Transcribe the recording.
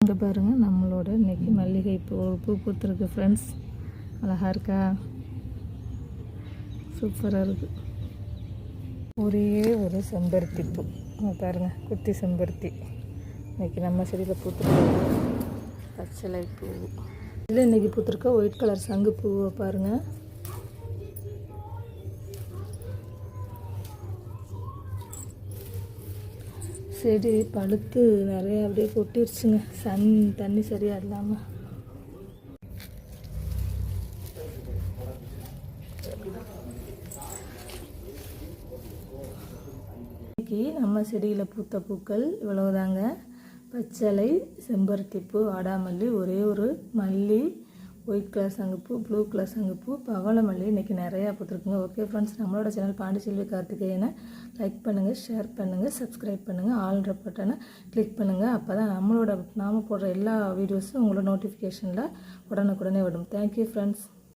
இங்கே பாருங்கள், நம்மளோட இன்றைக்கி மல்லிகை பூ பூத்துருக்கு ஃப்ரெண்ட்ஸ். அழகாக இருக்கா? சூப்பராக இருக்குது. ஒரே ஒரு செம்பருத்தி பூ பாருங்கள், குட்டி செம்பருத்தி இன்றைக்கி நம்ம செடியில் பூத்துருக்கு. பச்சளை பூ இதில் இன்றைக்கி பூத்துருக்க ஒயிட் கலர் சங்கு பூவை பாருங்கள். செடி பழுத்து நிறைய அப்படியே கொட்டிருச்சுங்க, தண்ணி சரியாக இல்லாமல். இன்னைக்கு நம்ம செடியில் பூத்த பூக்கள் இவ்வளவுதாங்க. பச்சளை, செம்பருத்தி பூ, ஆடாமல்லி, ஒரே ஒரு மல்லி, ஒயிட் கலர் சங்குப்பூ, ப்ளூ கலர் சங்குப்பூ, பவளமல்லி இன்றைக்கி நிறையா பூத்துருக்குங்க. ஓகே ஃப்ரெண்ட்ஸ், நம்மளோட சேனல் பாண்டிச்செல்வி கார்த்திகேயனை லைக் பண்ணுங்கள், ஷேர் பண்ணுங்கள், சப்ஸ்கிரைப் பண்ணுங்கள், ஆல்ன்ற பட்டனை கிளிக் பண்ணுங்கள். அப்போ தான் நாம் போடுற எல்லா வீடியோஸும் உங்களோட நோட்டிஃபிகேஷனில் உடனுக்குடனே வரும். Thank you friends.